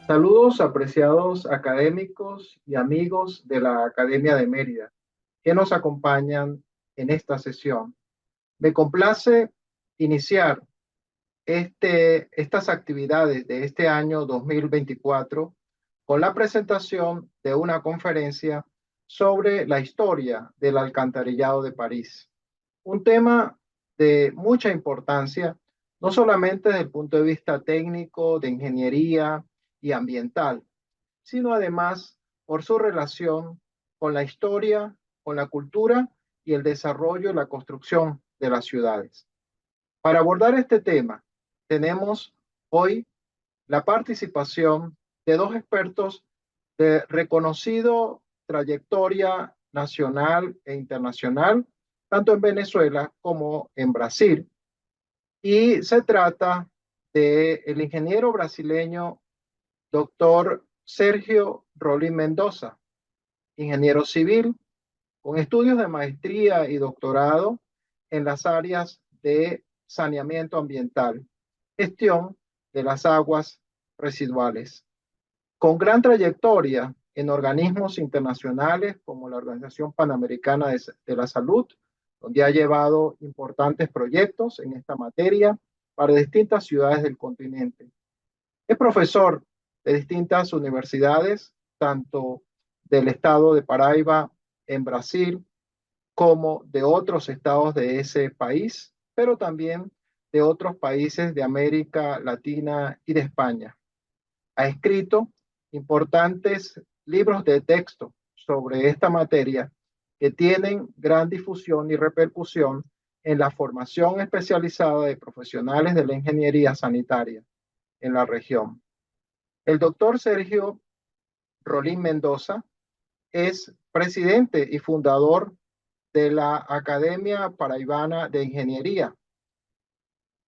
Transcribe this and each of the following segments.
Saludos, apreciados académicos y amigos de la Academia de Mérida que nos acompañan en esta sesión. Me complace iniciar estas actividades de este año 2024 con la presentación de una conferencia sobre la historia del alcantarillado de París. Un tema de mucha importancia, no solamente desde el punto de vista técnico, de ingeniería y ambiental, sino además por su relación con la historia, con la cultura y el desarrollo y la construcción de las ciudades. Para abordar este tema, tenemos hoy la participación de dos expertos de reconocido trayectoria nacional e internacional, tanto en Venezuela como en Brasil. Y se trata del ingeniero brasileño doctor Sergio Rolim Mendoza, ingeniero civil con estudios de maestría y doctorado en las áreas de saneamiento ambiental, gestión de las aguas residuales, con gran trayectoria en organismos internacionales como la Organización Panamericana de la Salud, donde ha llevado importantes proyectos en esta materia para distintas ciudades del continente. Es profesor de distintas universidades, tanto del estado de Paraíba en Brasil como de otros estados de ese país, pero también de otros países de América Latina y de España. Ha escrito importantes libros de texto sobre esta materia que tienen gran difusión y repercusión en la formación especializada de profesionales de la ingeniería sanitaria en la región. El doctor Sergio Rolim Mendoza es presidente y fundador de la Academia Paraibana de Ingeniería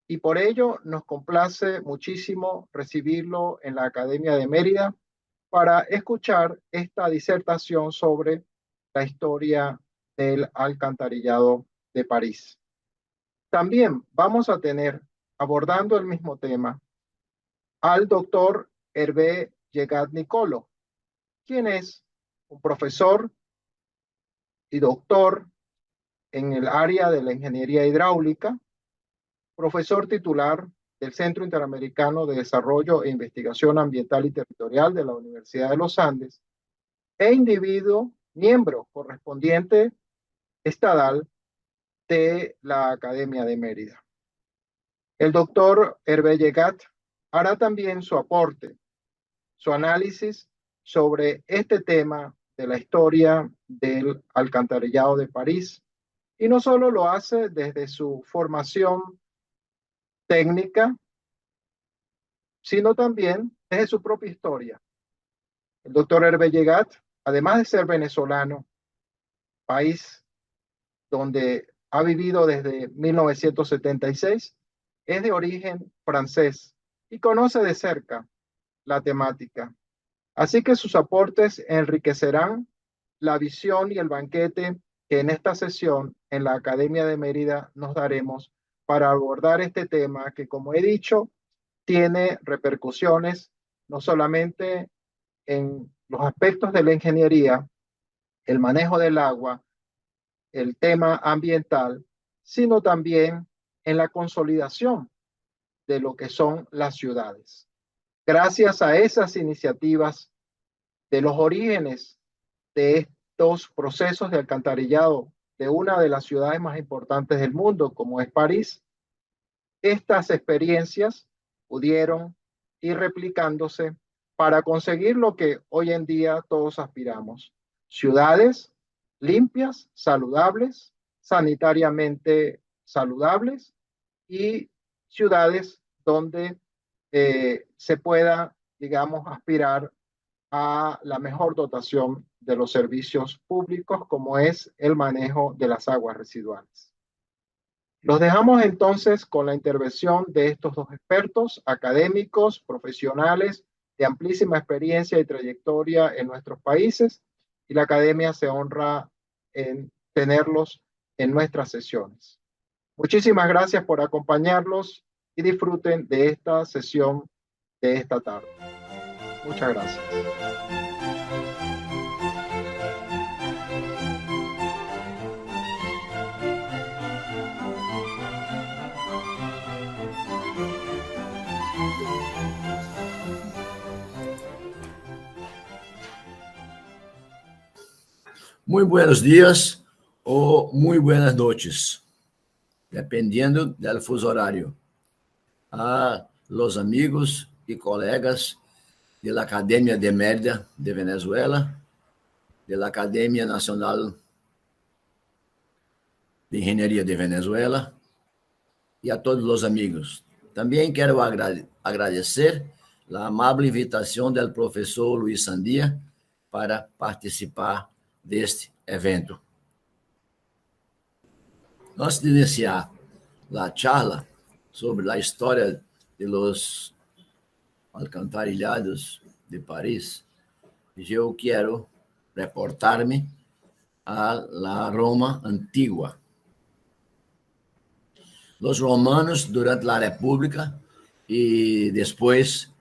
y por ello nos complace muchísimo recibirlo en la Academia de Mérida para escuchar esta disertación sobre la historia del alcantarillado de París. También vamos a tener, abordando el mismo tema, al doctor Hervé Llegat Nicolo, quien es un profesor y doctor en el área de la ingeniería hidráulica, profesor titular del Centro Interamericano de Desarrollo e Investigación Ambiental y Territorial de la Universidad de los Andes, e individuo miembro correspondiente estadal de la Academia de Mérida. El doctor Hervé Llegat hará también su aporte, su análisis sobre este tema de la historia del alcantarillado de París, y no solo lo hace desde su formación técnica, sino también desde su propia historia. El doctor Hervé Llegat, además de ser venezolano, país donde ha vivido desde 1976, es de origen francés y conoce de cerca la temática. Así que sus aportes enriquecerán la visión y el banquete que en esta sesión en la Academia de Mérida nos daremos para abordar este tema que, como he dicho, tiene repercusiones no solamente en los aspectos de la ingeniería, el manejo del agua, el tema ambiental, sino también en la consolidación de lo que son las ciudades. Gracias a esas iniciativas de los orígenes de estos procesos de alcantarillado de una de las ciudades más importantes del mundo, como es París, estas experiencias pudieron ir replicándose para conseguir lo que hoy en día todos aspiramos: ciudades limpias, saludables, sanitariamente saludables, y ciudades donde se pueda, digamos, aspirar a la mejor dotación de los servicios públicos, como es el manejo de las aguas residuales. Los dejamos entonces con la intervención de estos dos expertos, académicos, profesionales de amplísima experiencia y trayectoria en nuestros países, y la Academia se honra en tenerlos en nuestras sesiones. Muchísimas gracias por acompañarlos y disfruten de esta sesión de esta tarde. Muchas gracias. Muy buenos días o muy buenas noches, dependiendo del fuso horario. A los amigos y colegas de la Academia de Mérida de Venezuela, de la Academia Nacional de Ingeniería de Venezuela y a todos los amigos. También quiero agradecer la amable invitación del profesor Luis Sandía para participar de este evento. Antes de iniciar la charla sobre la historia de los alcantarillados de París, yo quiero reportarme a la Roma antigua. Los romanos, durante la República y después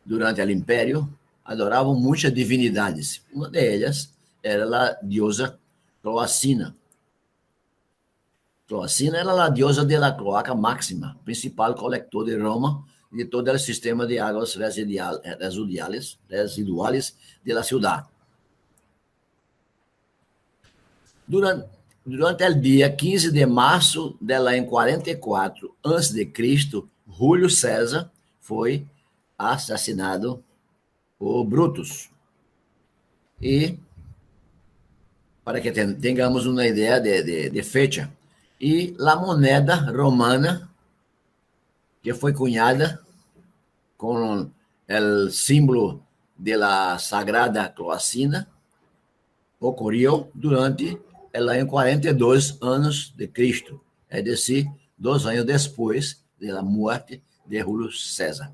durante el Imperio, adoravam muitas divinidades. Uma delas era a diosa Cloacina. Cloacina era a diosa da cloaca máxima, principal colector de Roma e de todo o sistema de águas residuales da cidade. Durante o dia 15 de março em 44 a.C., Júlio César foi assassinado por Brutus. E, para que tenhamos uma ideia de fecha, e a moneda romana, que foi cunhada com o símbolo da Sagrada Cloacina, ocorreu durante o ano 42 anos de Cristo, é decir, 2 anos depois da morte de Júlio César.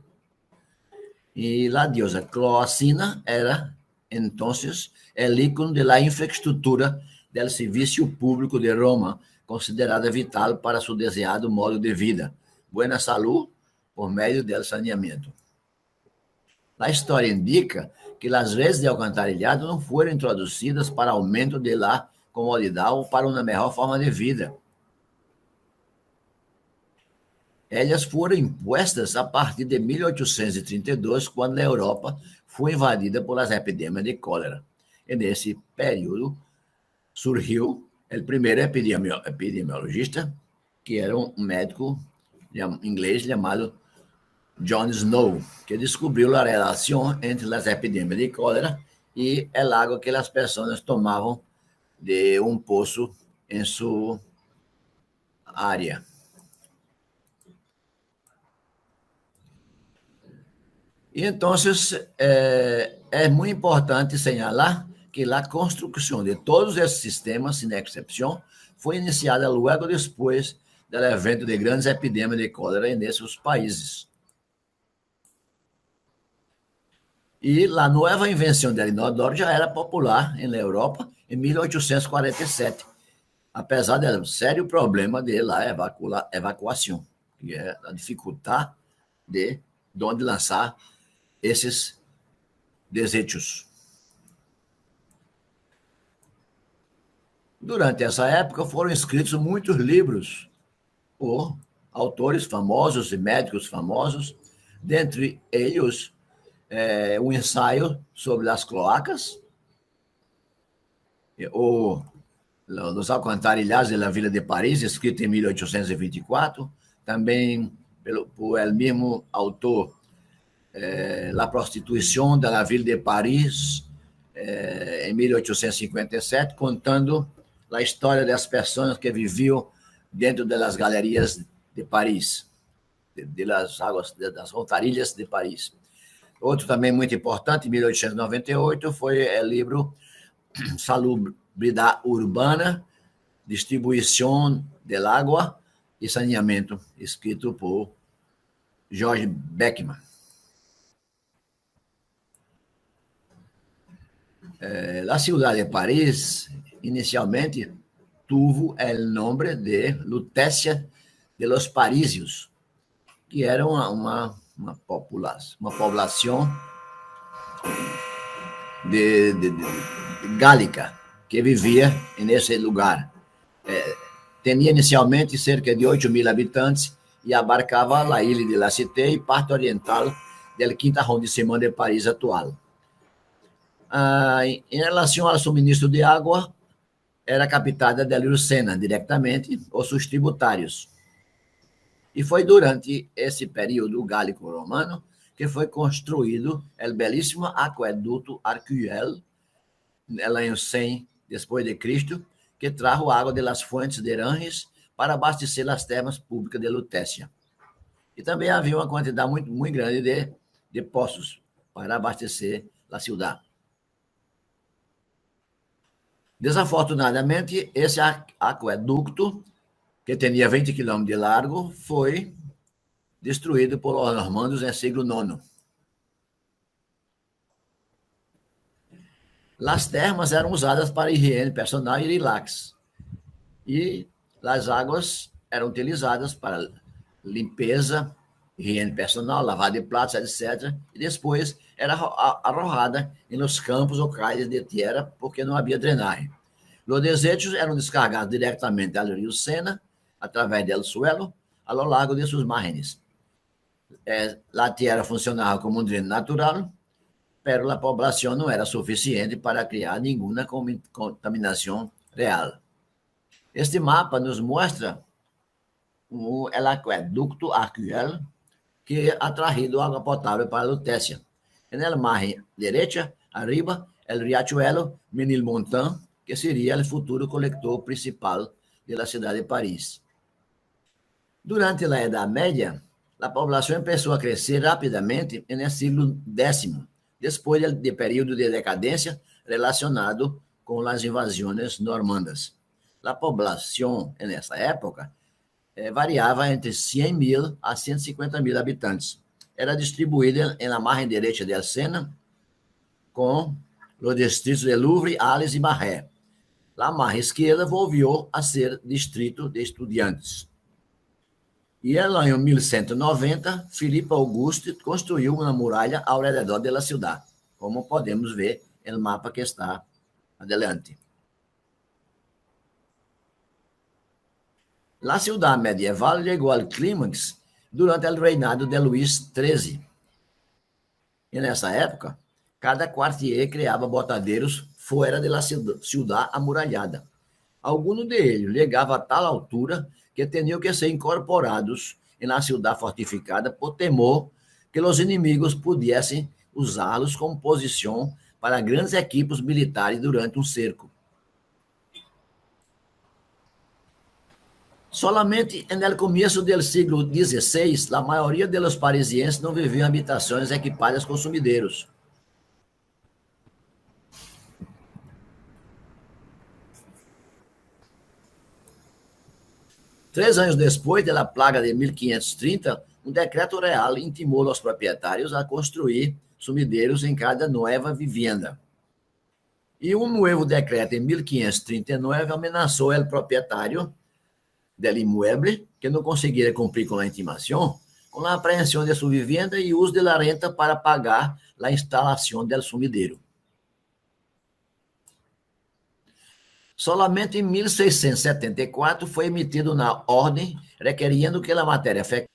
E a diosa Cloacina era, então, o ícone da infraestrutura do serviço público de Roma, considerada vital para seu desejado modo de vida, boa saúde por meio do saneamento. A história indica que as redes de alcantarillado não foram introduzidas para aumento da comodidade ou para uma melhor forma de vida. Elas foram impostas a partir de 1832, quando a Europa foi invadida por as epidemias de cólera. E nesse período surgiu o primeiro epidemiologista, que era um médico inglês chamado John Snow, que descobriu a relação entre as epidemias de cólera e a água que as pessoas tomavam de um poço em sua área. E então, é muito importante señalar que a construção de todos esses sistemas, sem exceção, foi iniciada logo depois do evento de grandes epidemias de cólera nesses países. E a nova invenção do inodoro já era popular na Europa em 1847, apesar do sério problema da evacuação, que é a dificuldade de onde lançar esses desechos. Durante essa época foram escritos muitos livros por autores famosos e médicos famosos, dentre eles um ensaio sobre as cloacas, Los Alcantarillados de la Vila de Paris, escrito em 1824, também por el mesmo autor, La Prostituição de la Ville de Paris, em 1857, contando a história das pessoas que viviam dentro das galerias de Paris, das alcantarilhas de Paris. Outro também muito importante, em 1898, foi o livro Salubridade Urbana, Distribuição del Água e Saneamento, escrito por George Beckman. A cidade de Paris, inicialmente, tuvo o nome de Lutécia de los Parisios, que era uma população gálica que vivia nesse lugar. Tinha inicialmente cerca de 8.000 habitantes e abarcava a ilha de La Cité e parte oriental do quinto arrondissement de Paris atual. Em relação ao suministro de água, era captada del rio Sena diretamente, ou seus tributários. E foi durante esse período gálico-romano que foi construído o belíssimo aqueduto Arcueil, em 100 depois de Cristo, que trajo água das fontes de Eranges para abastecer as termas públicas de Lutécia. E também havia uma quantidade muito grande de poços para abastecer a cidade. Desafortunadamente, esse aqueduto, que tinha 20 quilômetros de largo, foi destruído por los normandos no século IX. As termas eram usadas para higiene personal e relax. E as águas eram utilizadas para limpeza, higiene personal, lavar de pratos, etc. E depois era arrojada nos campos ou calles de terra, porque não havia drenagem. Os desechos eram descargados diretamente ao rio Sena, através do suelo, ao largo de suas margens. A terra funcionava como um dreno natural, mas a população não era suficiente para criar nenhuma contaminação real. Este mapa nos mostra o aqueduto Arcueil, que ha traído água potável para Lutécia. Na margem direita, arriba, o riachuelo Menilmontant, que seria o futuro coletor principal da cidade de Paris. Durante a Idade Média, a população começou a crescer rapidamente no século X, depois do período de decadência relacionado com as invasões normandas. A população, nessa época, variava entre 100.000 a 150.000 habitantes. Era distribuída na margem direita da Sena, com os distritos de Louvre, Arles e Marais. A margem esquerda voltou a ser distrito de estudantes. E lá em 1190, Filipe Auguste construiu uma muralha ao redor da cidade, como podemos ver no mapa que está adelante. A cidade medieval chegou ao clímax durante o reinado de Luís XIII. E nessa época, cada quartier criava botadeiros fora da cidade amuralhada. Alguns deles chegavam a tal altura que tinham que ser incorporados na cidade fortificada por temor que os inimigos pudessem usá-los como posição para grandes equipos militares durante um cerco. Solamente no começo do século XVI, a maioria dos parisienses não viviam em habitações equipadas com sumideiros. Três anos depois da plaga de 1530, um decreto real intimou aos proprietários a construir sumideiros em cada nova vivenda. E um novo decreto em 1539 ameaçou o proprietário del inmueble, que não conseguira cumprir com a intimação, com a apreensão de sua vivenda e uso da renta para pagar a instalação do sumideiro. Solamente em 1674 foi emitida uma ordem requerendo que a matéria fecal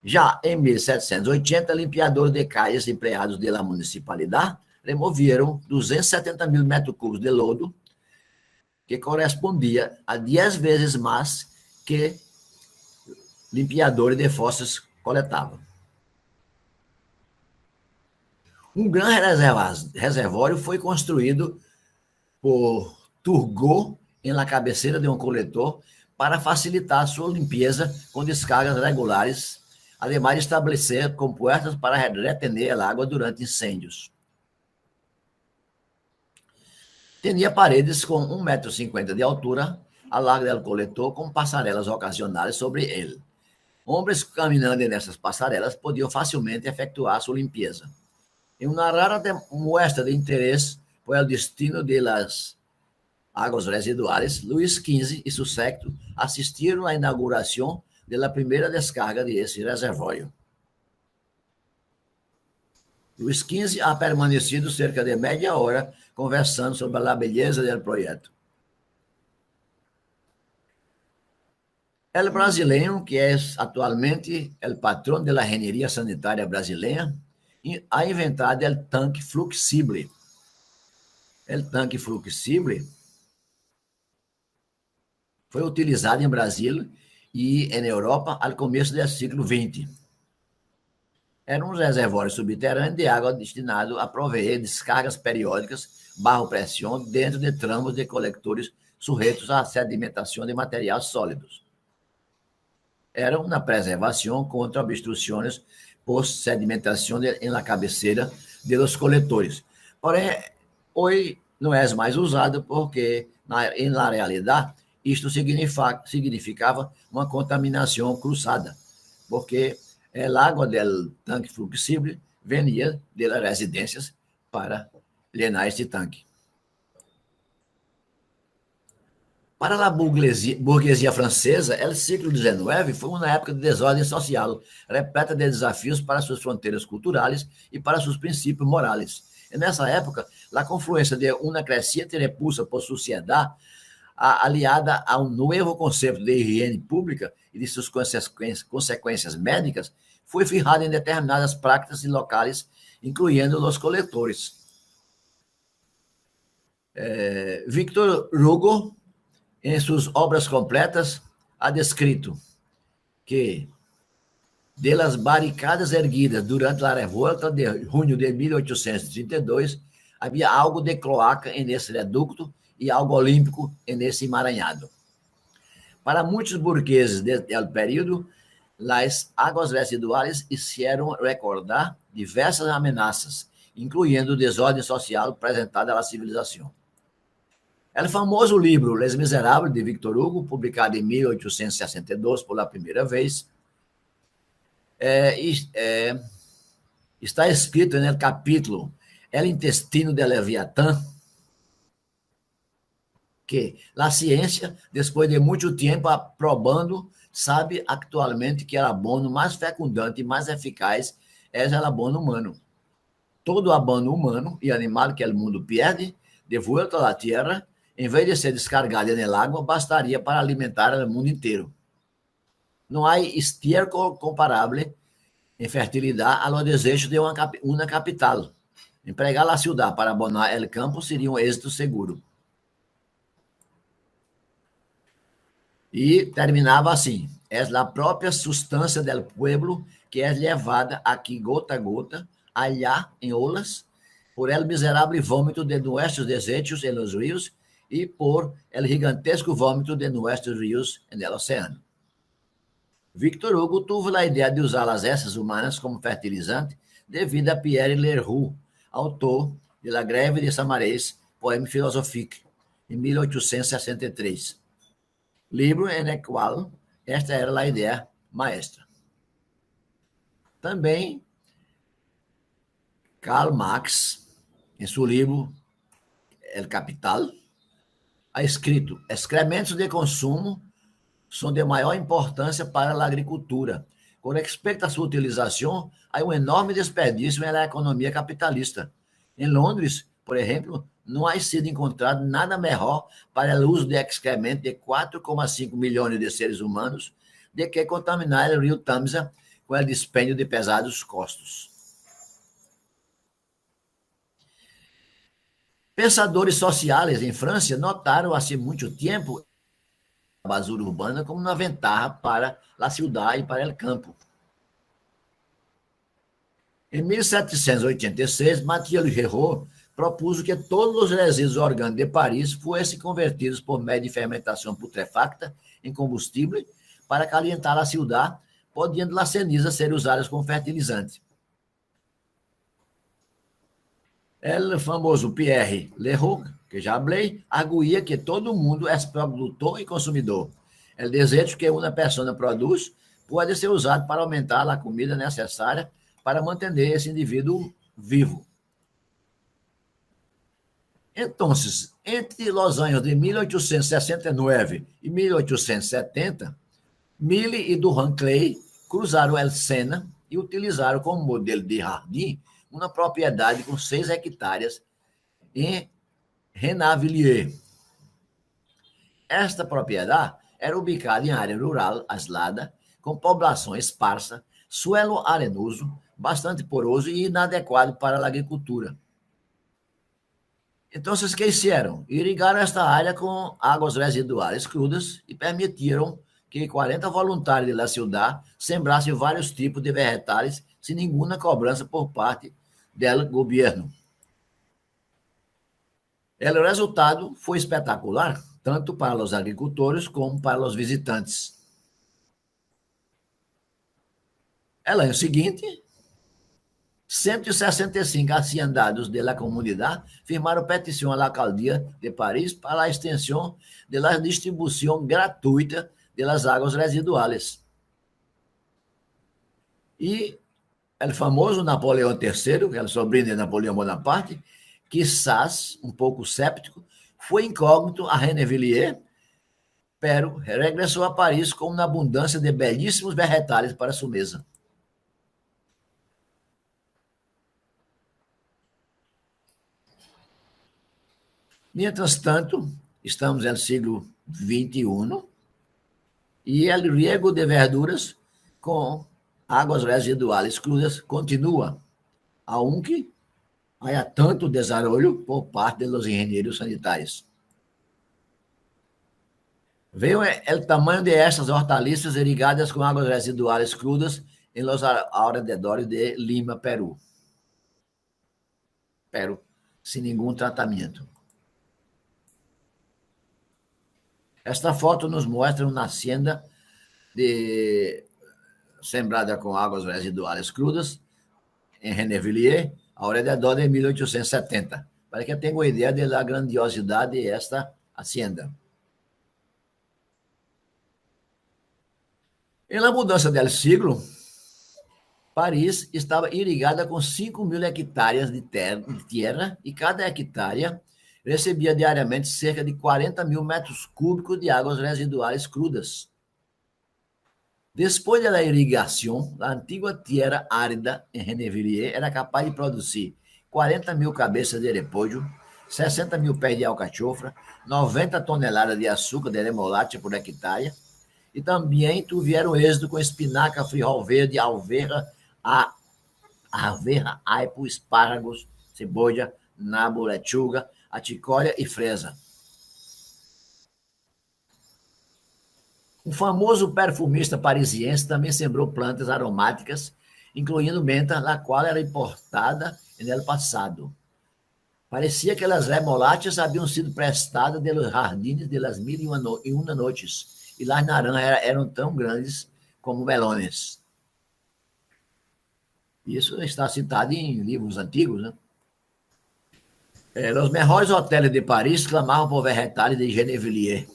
já em 1780, limpiadores de calles empregados da municipalidade removeram 270.000 metros cúbicos de lodo, que correspondia a 10 vezes mais que limpiadores de fossas coletavam. Um grande reservório foi construído por Turgot na cabeceira de um coletor para facilitar sua limpeza com descargas regulares, ademais de estabelecer compuertas para retener a água durante incêndios. Tinha paredes com 1,50 m de altura ao largo do coletor, com passarelas ocasionais sobre ele. Homens caminhando nessas passarelas podiam facilmente efetuar sua limpeza. Em uma rara muestra de interesse por el destino de las águas residuais, Luís XV e seu séquito assistiram à inauguração da primeira descarga desse reservório. Luís XV ha permanecido cerca de media hora conversando sobre a beleza do projeto. El brasileño, que é atualmente o patrão da engenharia sanitária brasileira, ha inventado o tanque fluxible. O tanque fluxible foi utilizado em Brasil e em Europa ao começo do século XX. Era um reservório subterrâneo de água destinado a prover descargas periódicas baixo pressão dentro de tramos de coletores sujeitos à sedimentação de materiais sólidos. Era uma preservação contra obstruções por sedimentação na cabeceira de los coletores. Porém, hoje não é mais usado porque, na realidade, isto significava uma contaminação cruzada, porque a água do tanque fluxible venia das residências para llenar este tanque. Para a burguesia francesa, o século XIX foi uma época de desordem social, repleta de desafios para suas fronteiras culturais e para seus princípios morais. E nessa época, a confluência de uma crescente repulsa por sociedade, aliada a um novo conceito de higiene pública e de suas consequências médicas, foi firmada em determinadas práticas e locais, incluindo os coletores. Victor Hugo, em suas obras completas, ha descrito que, de las barricadas erguidas durante a revolta de junho de 1832, havia algo de cloaca nesse reducto e algo olímpico nesse emaranhado. Para muitos burgueses do período, as águas residuais hicieron recordar diversas ameaças, incluindo o desordem social apresentada à civilização. O famoso livro Les Misérables, de Victor Hugo, publicado em 1862 pela primeira vez, está escrito no capítulo El intestino de Leviatã, que a ciência, depois de muito tempo aprobando, sabe atualmente que o abono mais fecundante e mais eficaz é o abono humano. Todo abono humano e animal que o mundo perde, de volta à terra, em vez de ser descargado na água, bastaria para alimentar o mundo inteiro. Não há estiércol comparável em fertilidade ao desejo de uma capital. Empregar a cidade para abonar o campo seria um êxito seguro. E terminava assim: é a própria substância do pueblo que é levada aqui gota a gota, allá em olas, por el miserável vômito de nossos desechos em los rios e por el gigantesco vômito de nossos rios no oceano. Victor Hugo teve a ideia de usar as heces humanas como fertilizante devido a Pierre Leroux, autor de La Grève des Samarés, poema philosophique, em 1863. Livro em qual esta era a ideia maestra. Também Karl Marx, em seu livro El Capital, ha escrito: excrementos de consumo são de maior importância para a agricultura. Com respeito à sua utilização, há um enorme desperdício na economia capitalista. Em Londres, por exemplo, não ha sido encontrado nada melhor para o uso de excremento de 4,5 milhões de seres humanos do que contaminar o rio Tamisa com o dispêndio de pesados custos. Pensadores sociais em França notaram há muito tempo a basura urbana como uma ventaja para a cidade e para o campo. Em 1786, Mathieu Hérault propôs que todos os resíduos orgânicos de Paris fossem convertidos por meio de fermentação putrefacta em combustível para calentar a cidade, podendo as cenizas ser usadas como fertilizante. O famoso Pierre Leroux, que já falei, arguía que todo mundo é produtor e consumidor. O desejo que uma pessoa produz pode ser usado para aumentar a comida necessária para manter esse indivíduo vivo. Então, entre os anos de 1869 e 1870, Mille e Durand Clay cruzaram El Sena e utilizaram como modelo de jardim uma propriedade com 6 hectares em Renavilier. Esta propriedade era ubicada em área rural aislada, com população esparsa, suelo arenoso, bastante poroso e inadequado para a agricultura. Então, o que fizeram? Irrigaram esta área com águas residuais crudas e permitiram que 40 voluntários da cidade sembrassem vários tipos de vegetais sem nenhuma cobrança por parte do governo. O resultado foi espetacular, tanto para os agricultores como para os visitantes. El ano seguinte, 165 haciendados da comunidade firmaram petição à alcaldía de Paris para a extensão da distribuição gratuita das águas residuais. E o famoso Napoleão III, que é o sobrinho de Napoleão Bonaparte, quizás um pouco séptico, foi incógnito a Rennevilliers, pero regressou a Paris com uma abundância de belíssimos vegetais para sua mesa. Mientras tanto, estamos no século XXI e o riego de verduras com águas residuais crudas continua, aunque há tanto desenvolvimento por parte dos engenheiros sanitários. Veio o tamanho de estas hortaliças irrigadas com águas residuais crudas em los alrededores de Lima, Peru. Peru, sem nenhum tratamento. Esta foto nos mostra uma hacienda sembrada com águas residuais crudas em Rennevilliers, ao redor de 1870, para que tenham uma ideia da grandiosidade desta hacienda. Na mudança do siglo, Paris estava irrigada com 5.000 hectares de terra e cada hectare recebia diariamente cerca de 40.000 metros cúbicos de águas residuais crudas. Depois da irrigação, a antiga terra árida em Rennevilliers era capaz de produzir 40.000 cabeças de repolho, 60.000 pés de alcachofra, 90 toneladas de açúcar de remolacha por hectare, e também tiveram êxito com espinaca, frijol verde, alverra, aipo, espárragos, cebola, nabo, lechuga, aticória e fresa. Um famoso perfumista parisiense também sembrou plantas aromáticas, incluindo menta, a qual era importada no ano passado. Parecia que as remolachas haviam sido prestadas dos jardins de las mil e uma noites, e las naranjas eram tão grandes como melones. Isso está citado em livros antigos, né? Os melhores hotéis de Paris clamavam por vegetais de Gennevilliers.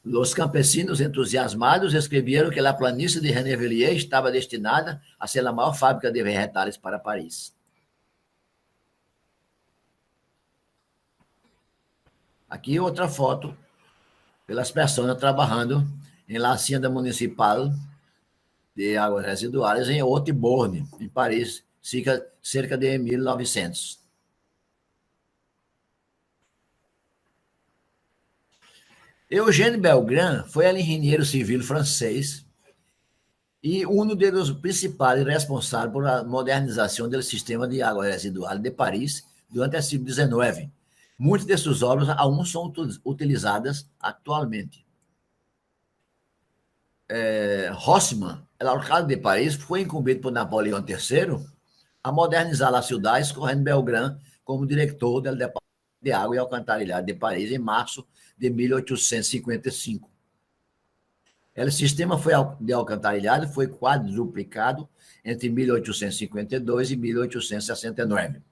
Os campesinos entusiasmados escreveram que a planície de Rennevilliers estava destinada a ser a maior fábrica de vegetais para Paris. Aqui outra foto pelas pessoas trabalhando em la hacienda municipal de águas residuais em Haute-Borne, em Paris, cerca de 1900. Eugène Belgrand foi engenheiro civil francês e um dos principais responsáveis por a modernização do sistema de água residual de Paris durante o século XIX. Muitas de suas obras ainda são utilizadas atualmente. Haussmann, o alcalde de Paris, foi incumbido por Napoleão III a modernizar a cidade, escolhendo Belgrand como diretor do Departamento de Água e Alcantarillado de Paris em março de 1855. O sistema de alcantarilhado foi quadruplicado entre 1852 e 1869.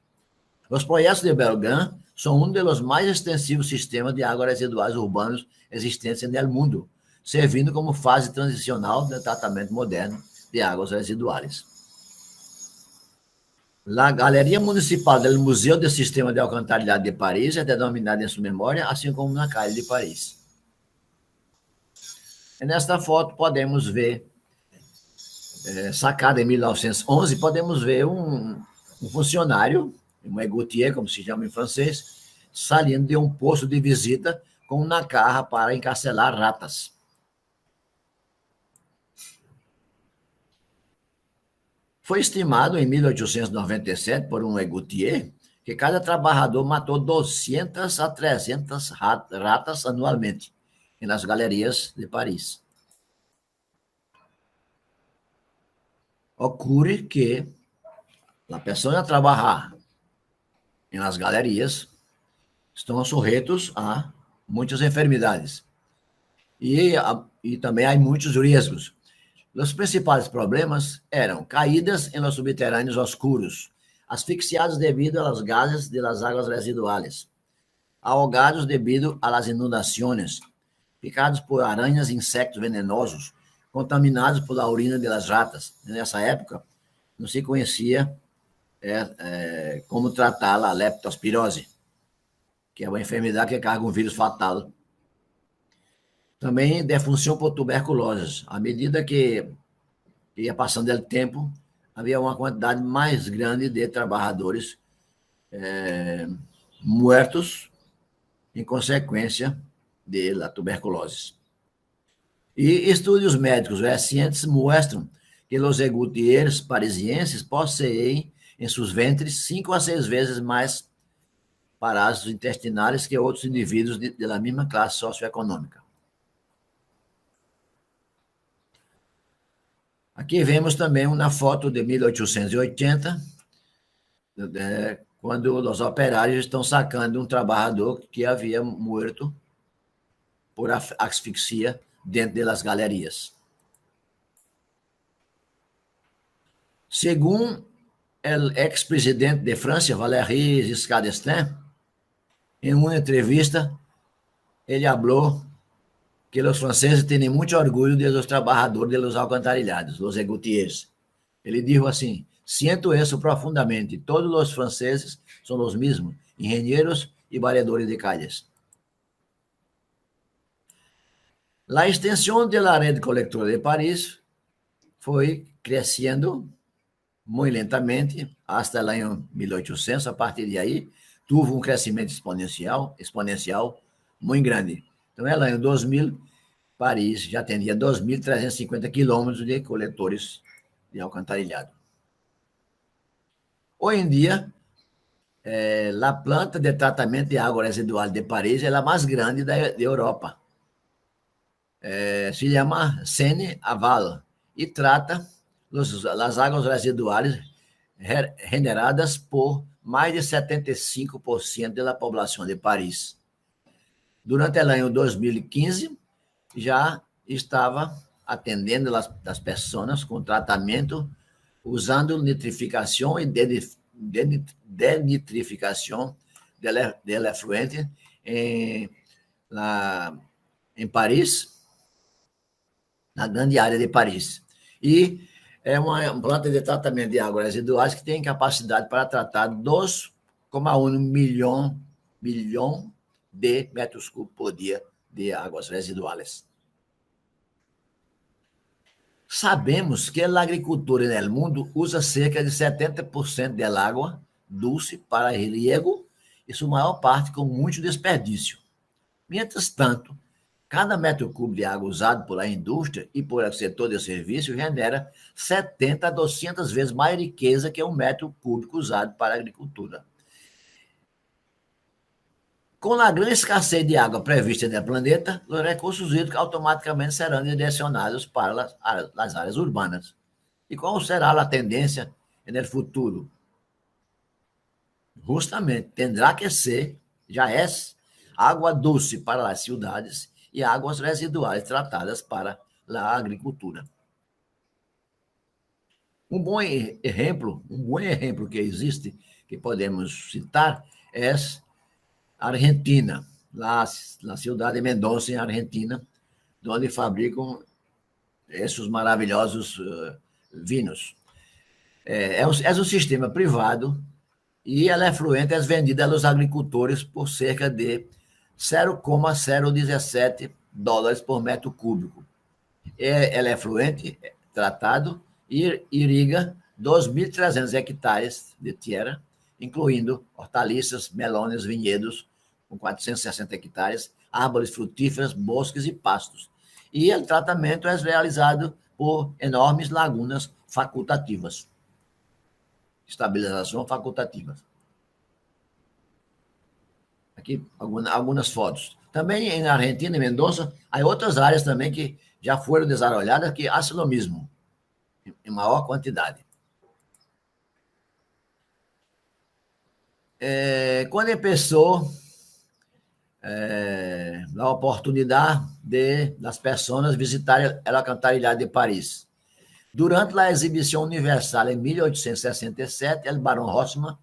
Os projetos de Belgrand são um dos mais extensivos sistemas de águas residuais urbanos existentes no mundo, servindo como fase transicional do tratamento moderno de águas residuais. A Galeria Municipal do Museu do Sistema de Alcantarillado de Paris é denominada em sua memória, assim como na Calle de Paris. E nesta foto podemos ver, sacada em 1911, podemos ver um funcionário, um égoutier, como se chama em francês, saindo de um posto de visita com uma carra para encarcelar ratas. Foi estimado em 1897 por um égoutier que cada trabalhador matou 200 a 300 ratas anualmente nas galerias de Paris. Ocorre que as pessoas a trabalhar nas galerias estão sujeitos a muitas enfermidades e também há muitos riscos. Os principais problemas eram caídas em los subterrâneos oscuros, asfixiados devido a los gases de las aguas residuales, ahogados devido a las inundaciones, picados por aranhas e insectos venenosos, contaminados por la urina de las ratas. Nessa época, não se conhecia como tratar a leptospirose, que é uma enfermidade que carrega um vírus fatal. Também defunção por tuberculose. À medida que ia passando o tempo, havia uma quantidade mais grande de trabalhadores mortos em consequência da tuberculose. E estudos médicos recentes mostram que os égoutiers parisienses possuem em seus ventres 5 a 6 vezes mais parásitos intestinais que outros indivíduos da mesma classe socioeconômica. Aqui vemos também uma foto de 1880, quando os operários estão sacando um trabalhador que havia morto por asfixia dentro das galerias. Segundo o ex-presidente de França, Valéry Giscard d'Estaing, em uma entrevista, ele falou que os franceses têm muito orgulho de los trabalhadores de los alcantarillados, los égoutiers. Ele disse assim: "Siento isso profundamente. Todos os franceses são os mesmos, engenheiros e varredores de calles." A extensão da rede colectora de Paris foi crescendo muito lentamente hasta o ano 1800. A partir de aí, teve um crescimento exponencial muito grande. Então, no ano 2000, Paris já atendia 2.350 quilômetros de coletores de alcantarilhado. Hoje em dia, a planta de tratamento de água residual de Paris é a mais grande da Europa. Se chama Seine-Aval e trata as águas residuais generadas por mais de 75% da população de Paris. Durante o ano 2015, já estava atendendo as pessoas com tratamento usando nitrificação e denitrificação del efluente em Paris, na grande área de Paris. E é uma planta de tratamento de águas residuais que tem capacidade para tratar 2,1 milhão de metros cúbicos por dia de águas residuais. Sabemos que a agricultura no mundo usa cerca de 70% da água dulce para riego e sua maior parte com muito desperdício. Mientras tanto, cada metro cúbico de água usado pela indústria e por o setor de serviços genera 70 a 200 vezes mais riqueza que um metro cúbico usado para a agricultura. Com a grande escassez de água prevista no planeta, os recursos hídricos automaticamente serão direcionados para as áreas urbanas. E qual será a tendência no futuro? Justamente, terá que ser, já é, água doce para as cidades e águas residuais tratadas para a agricultura. Um bom exemplo que existe, que podemos citar, é Argentina, na cidade de Mendoza, em Argentina, onde fabricam esses maravilhosos vinhos. É um sistema privado e ela é fluente, é vendida aos agricultores por cerca de $0,017 por metro cúbico. Ela é fluente, tratado, e irriga 2.300 hectares de terra, incluindo hortaliças, melones, vinhedos, com 460 hectares, árvores frutíferas, bosques e pastos. E o tratamento é realizado por enormes lagunas facultativas. Estabilização facultativa. Aqui algumas fotos. Também na Argentina, em Mendoza, há outras áreas também que já foram desarrolladas que hacen o mesmo, em maior quantidade. Quando começou a oportunidade das pessoas visitarem a Alcantarillado de Paris. Durante a exibição universal em 1867, o barão Haussmann,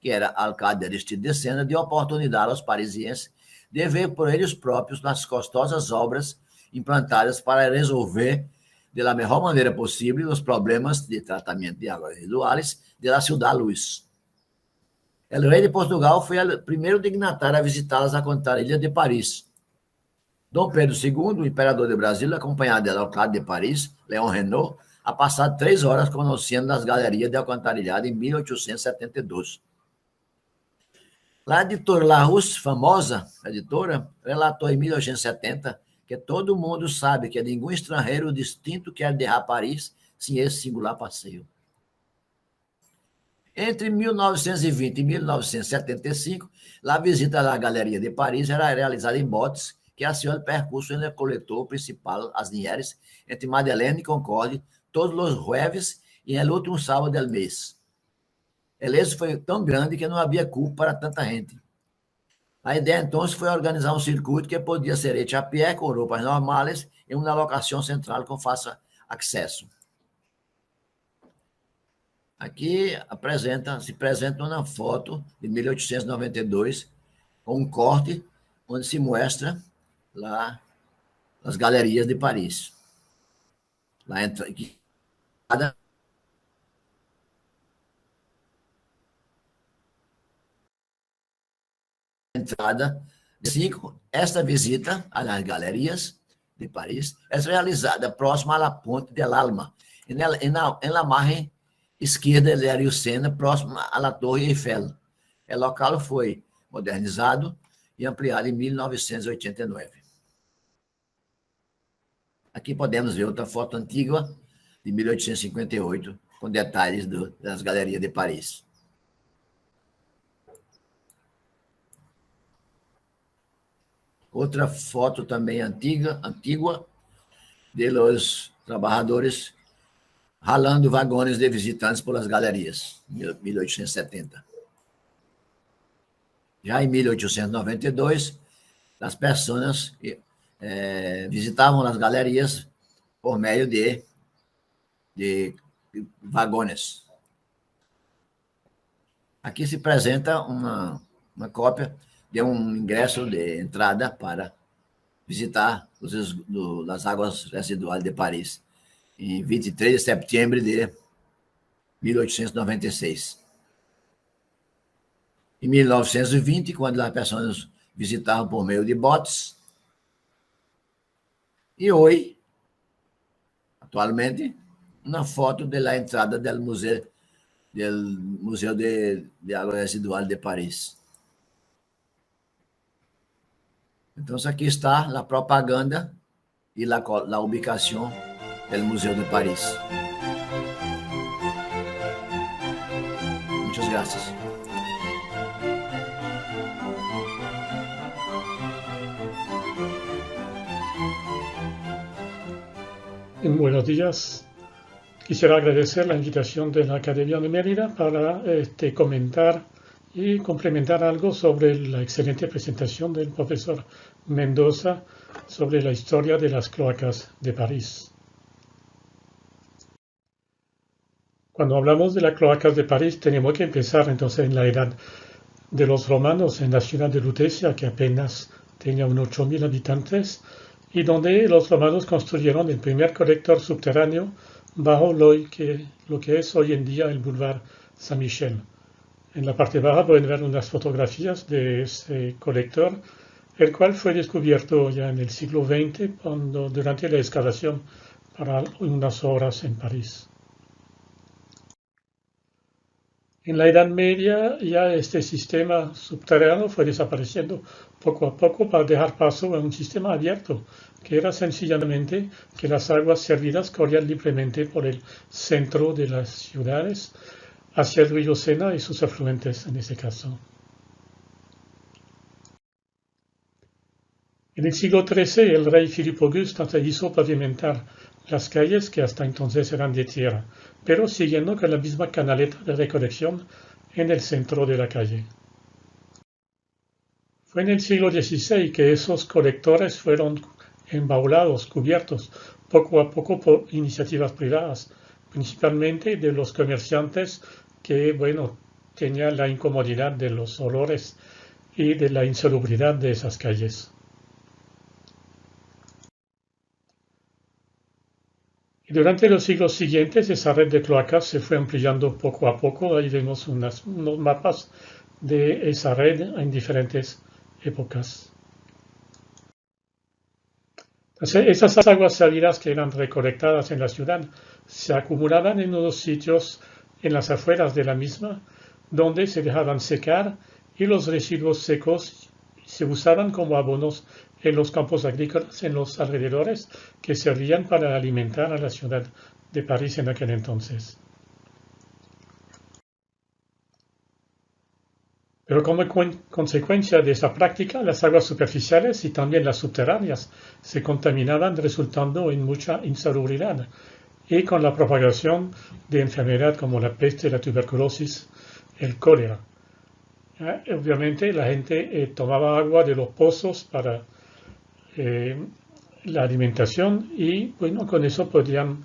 que era alcalde de Aristide de Senna, deu oportunidade aos parisienses de ver por eles próprios as costosas obras implantadas para resolver da melhor maneira possível os problemas de tratamento de águas residuais da Ciudad Luz. O rei de Portugal foi o primeiro dignatário a visitar as alcantarilhas de Paris. Dom Pedro II, o imperador de Brasília, acompanhado do alcalde de Paris, Léon Renault, ha passado 3 horas conhecendo as galerias de alcantarilhado em 1872. A editora Larousse, famosa editora, relatou em 1870 que todo mundo sabe que nenhum estrangeiro distinto quer deixar Paris sem esse singular passeio. Entre 1920 e 1975, a visita à Galeria de Paris era realizada em botes que haciam o percurso no coletor principal, as Nieres, entre Madeleine e Concorde, todos os jueves e no último sábado do mês. O êxito foi tão grande que não havia cupo para tanta gente. A ideia, então, foi organizar um circuito que podia ser hecho a pé, com roupas normais, em uma locação central com fácil acesso. Aqui se apresenta uma foto de 1892, com um corte onde se mostra lá as galerias de Paris. Lá entrada de 5, esta visita às galerias de Paris é realizada próxima à ponte de Alma, na margem esquerda do Rio Sena, próximo à Torre Eiffel. O local foi modernizado e ampliado em 1989. Aqui podemos ver outra foto antiga, de 1858, com detalhes das galerias de Paris. Outra foto também antiga, de los trabalhadores ralando vagões de visitantes pelas galerias, 1870. Já em 1892, as pessoas visitavam as galerias por meio de vagões. Aqui se apresenta uma cópia de um ingresso de entrada para visitar as águas residuais de Paris, em 23 de setembro de 1896. Em 1920, quando as pessoas visitavam por meio de botes. E hoje, atualmente, uma foto da entrada do Museu de Água Residual de Paris. Então, aqui está a propaganda e a ubicação do Museu de Paris. Muchas gracias. Buenos días. Quisiera agradecer la invitación de la Academia de Mérida para comentar y complementar algo sobre la excelente presentación del profesor Mendoza sobre la historia de las cloacas de París. Cuando hablamos de las cloacas de París, tenemos que empezar entonces en la edad de los romanos, en la ciudad de Lutecia, que apenas tenía unos 8.000 habitantes, y donde los romanos construyeron el primer colector subterráneo bajo lo que es hoy en día el Boulevard Saint-Michel. En la parte baja pueden ver unas fotografías de ese colector, el cual fue descubierto ya en el siglo XX durante la excavación para unas obras en París. En la Edad Media ya este sistema subterráneo fue desapareciendo poco a poco para dejar paso a un sistema abierto, que era sencillamente que las aguas servidas corrían libremente por el centro de las ciudades hacia el río Sena y sus afluentes en ese caso. En el siglo XIII, el rey Philippe Auguste hizo pavimentar las calles que hasta entonces eran de tierra, pero siguiendo con la misma canaleta de recolección en el centro de la calle. Fue en el siglo XVI que esos colectores fueron embaulados, cubiertos, poco a poco por iniciativas privadas, principalmente de los comerciantes que, tenían la incomodidad de los olores y de la insalubridad de esas calles. Y durante los siglos siguientes, esa red de cloacas se fue ampliando poco a poco. Ahí vemos unos mapas de esa red en diferentes épocas. Entonces, esas aguas salidas que eran recolectadas en la ciudad se acumulaban en unos sitios en las afueras de la misma, donde se dejaban secar y los residuos secos se usaban como abonos en los campos agrícolas en los alrededores que servían para alimentar a la ciudad de París en aquel entonces. Pero como consecuencia de esa práctica, las aguas superficiales y también las subterráneas se contaminaban, resultando en mucha insalubridad y con la propagación de enfermedades como la peste, la tuberculosis, el cólera. Obviamente la gente tomaba agua de los pozos para la alimentación y con eso podían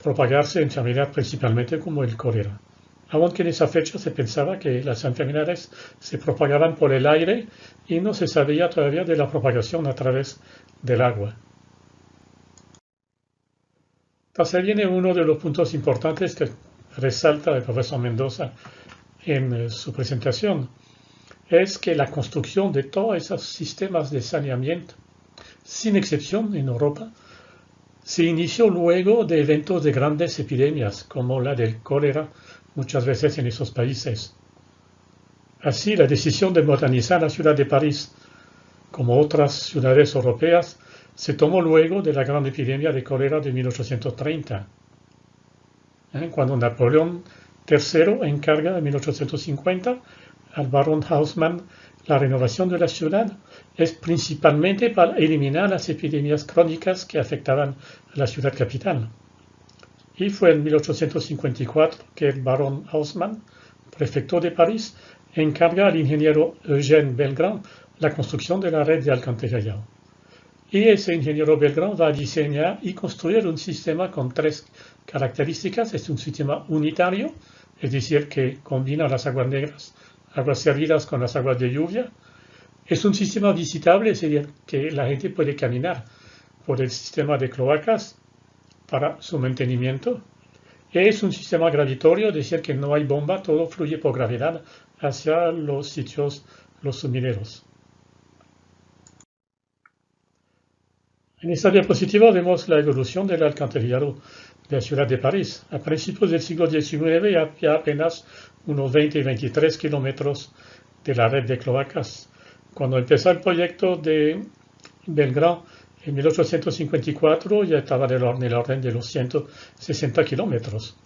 propagarse enfermedades principalmente como el cólera. Aunque en esa fecha se pensaba que las enfermedades se propagaban por el aire y no se sabía todavía de la propagación a través del agua. Entonces viene uno de los puntos importantes que resalta el profesor Mendoza en su presentación, es que la construcción de todos esos sistemas de saneamiento, sin excepción en Europa, se inició luego de eventos de grandes epidemias, como la del cólera, muchas veces en esos países. Así, la decisión de modernizar la ciudad de París, como otras ciudades europeas, se tomó luego de la gran epidemia de cólera de 1830, cuando Napoleón III encarga en 1850 al barón Haussmann la renovación de la ciudad, es principalmente para eliminar las epidemias crónicas que afectaban a la ciudad capital. Y fue en 1854 que el barón Haussmann, prefecto de París, encarga al ingeniero Eugène Belgrand la construcción de la red de alcantarillado. Y ese ingeniero Belgrand va a diseñar y construir un sistema con tres características. Es un sistema unitario, es decir, que combina las aguas negras, aguas servidas con las aguas de lluvia. Es un sistema visitable, es decir, que la gente puede caminar por el sistema de cloacas para su mantenimiento. Es un sistema gravitorio, es decir, que no hay bomba, todo fluye por gravedad hacia los sitios, los sumideros. En esta diapositiva vemos la evolución del alcantarillado de la ciudad de París. A principios del siglo XIX había apenas unos 20 y 23 kilómetros de la red de cloacas. Cuando empezó el proyecto de Belgrand en 1854 ya estaba en el orden de los 160 kilómetros.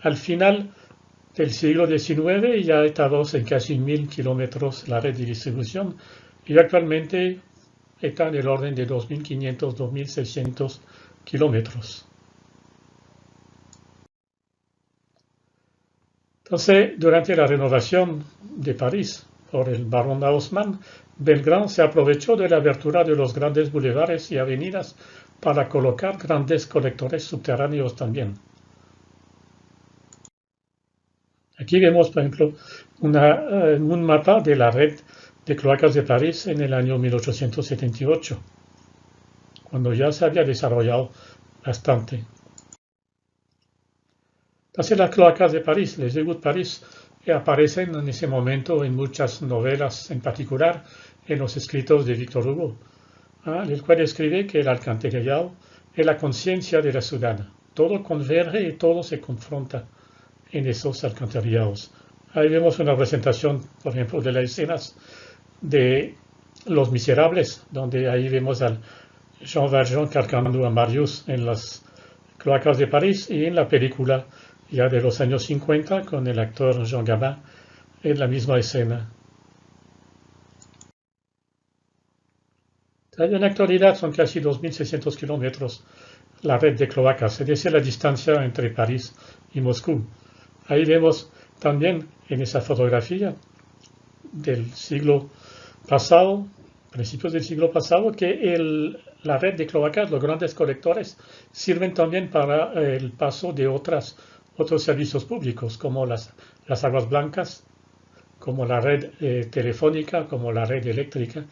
Al final del siglo XIX ya estábamos en casi 1000 kilómetros la red de distribución y actualmente está en el orden de 2500, 2600 kilómetros. Entonces, durante la renovación de París por el barón Haussmann, Belgrand se aprovechó de la abertura de los grandes bulevares y avenidas para colocar grandes colectores subterráneos también. Aquí vemos, por ejemplo, un mapa de la red de cloacas de París en el año 1878, cuando ya se había desarrollado bastante. Entonces las cloacas de París, les égouts de París, aparecen en ese momento en muchas novelas, en particular en los escritos de Victor Hugo, el cual escribe que el alcantarillado es la conciencia de la ciudad. Todo converge y todo se confronta en esos alcantarillados. Ahí vemos una presentación, por ejemplo, de las escenas de Los Miserables, donde ahí vemos al Jean Valjean cargando a Marius en las cloacas de París, y en la película ya de los años 50 con el actor Jean Gabin en la misma escena. En la actualidad son casi 2.600 kilómetros la red de cloacas, es decir, la distancia entre París y Moscú. Ahí vemos también en esa fotografía del siglo pasado, principios del siglo pasado, que la red de cloacas, los grandes colectores, sirven también para el paso de otros servicios públicos, como las aguas blancas, como la red telefónica, como la red eléctrica,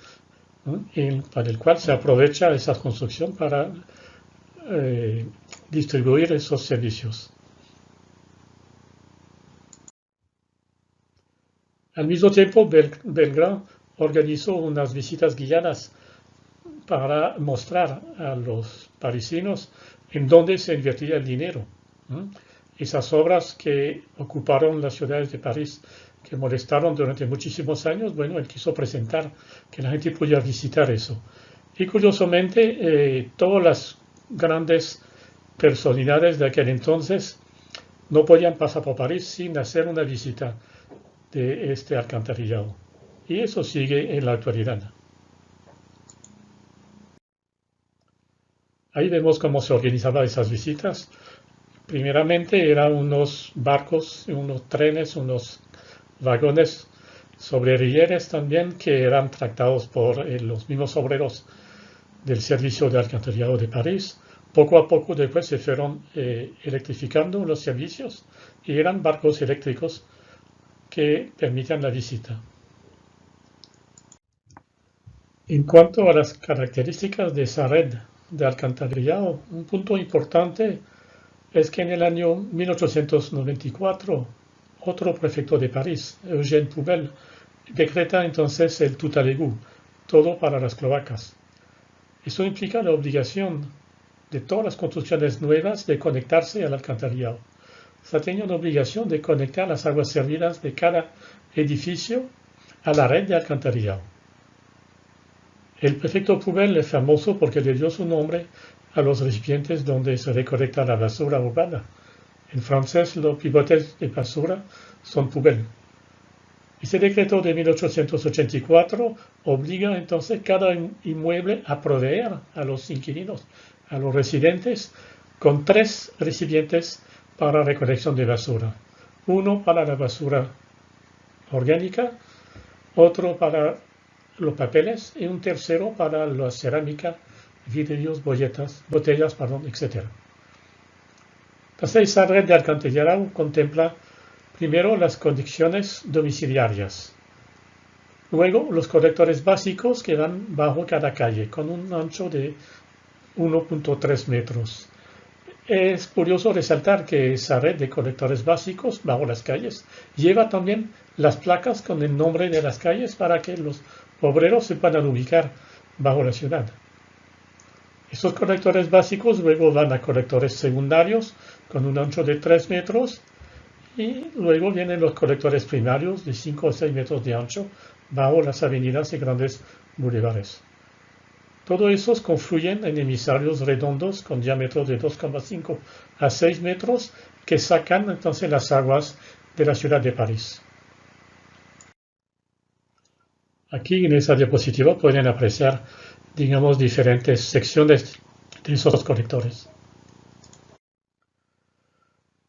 para el cual se aprovecha esa construcción para distribuir esos servicios. Al mismo tiempo, Belgrano organizó unas visitas guiadas para mostrar a los parisinos en dónde se invertía el dinero. Esas obras que ocuparon las ciudades de París, que molestaron durante muchísimos años, bueno, él quiso presentar que la gente podía visitar eso. Y curiosamente, todas las grandes personalidades de aquel entonces no podían pasar por París sin hacer una visita de este alcantarillado. Y eso sigue en la actualidad. Ahí vemos cómo se organizaban esas visitas. Primeramente eran unos barcos, unos trenes, unos vagones sobre rieles también, que eran tractados por los mismos obreros del servicio de alcantarillado de París. Poco a poco después se fueron electrificando los servicios y eran barcos eléctricos que permitían la visita. En cuanto a las características de esa red de alcantarillado, un punto importante es que en el año 1894, otro prefecto de París, Eugène Poubelle, decreta entonces el tout à l'égout, todo para las cloacas. Eso implica la obligación de todas las construcciones nuevas de conectarse al alcantarillado. Se tenía una obligación de conectar las aguas servidas de cada edificio a la red de alcantarillado. El prefecto Poubelle es famoso porque le dio su nombre a los recipientes donde se recolecta la basura urbana. En francés, los pivotes de basura son poubelles. Ese decreto de 1884 obliga entonces cada inmueble a proveer a los inquilinos, a los residentes, con 3 recipientes para recolección de basura. Uno para la basura orgánica, otro para los papeles y un tercero para la cerámica, vidrios, botellas, etc. Entonces, esa red de alcantarillado contempla primero las conexiones domiciliarias, luego los colectores básicos que van bajo cada calle con un ancho de 1.3 metros. Es curioso resaltar que esa red de colectores básicos bajo las calles lleva también las placas con el nombre de las calles para que los obreros se puedan ubicar bajo la ciudad. Estos colectores básicos luego van a colectores secundarios con un ancho de 3 metros y luego vienen los colectores primarios de 5 o 6 metros de ancho bajo las avenidas y grandes bulevares. Todos esos confluyen en emisarios redondos con diámetro de 2,5 a 6 metros que sacan entonces las aguas de la ciudad de París. Aquí en esa diapositiva pueden apreciar, digamos, diferentes secciones de esos colectores.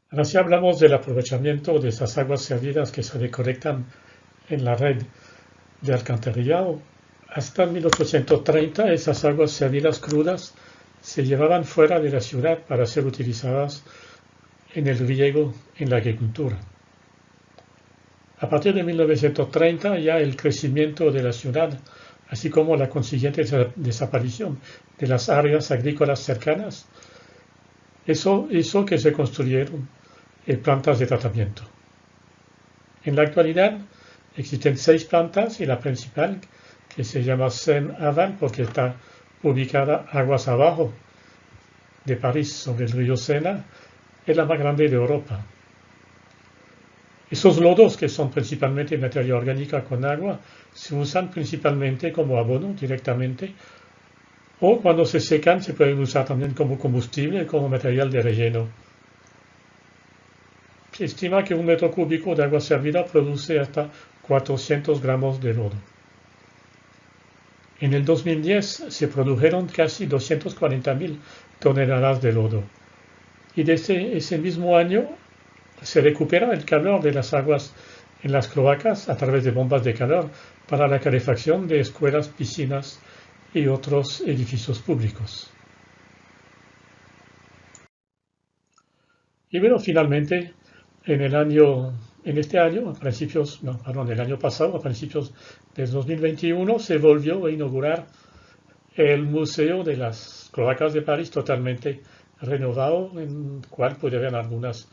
Ahora sí hablamos del aprovechamiento de esas aguas servidas que se recolectan en la red de alcantarillado. Hasta 1830 esas aguas servidas crudas se llevaban fuera de la ciudad para ser utilizadas en el riego, en la agricultura. A partir de 1930 ya el crecimiento de la ciudad, así como la consiguiente desaparición de las áreas agrícolas cercanas, eso hizo que se construyeron plantas de tratamiento. En la actualidad existen 6 plantas y la principal, que se llama Seine-Aval porque está ubicada aguas abajo, de París sobre el río Sena es la más grande de Europa. Esos lodos, que son principalmente materia orgánica con agua, se usan principalmente como abono directamente, o cuando se secan se pueden usar también como combustible, como material de relleno. Se estima que 1 metro cúbico de agua servida produce hasta 400 gramos de lodo. En el 2010 se produjeron casi 240.000 toneladas de lodo. Y desde ese mismo año se recupera el calor de las aguas en las cloacas a través de bombas de calor para la calefacción de escuelas, piscinas y otros edificios públicos. Y bueno, finalmente, el año pasado, a principios del 2021, se volvió a inaugurar el Museo de las Cloacas de París, totalmente renovado, en el cual puede ver algunas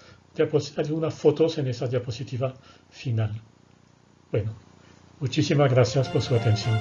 fotos en esa diapositiva final. Bueno, muchísimas gracias por su atención.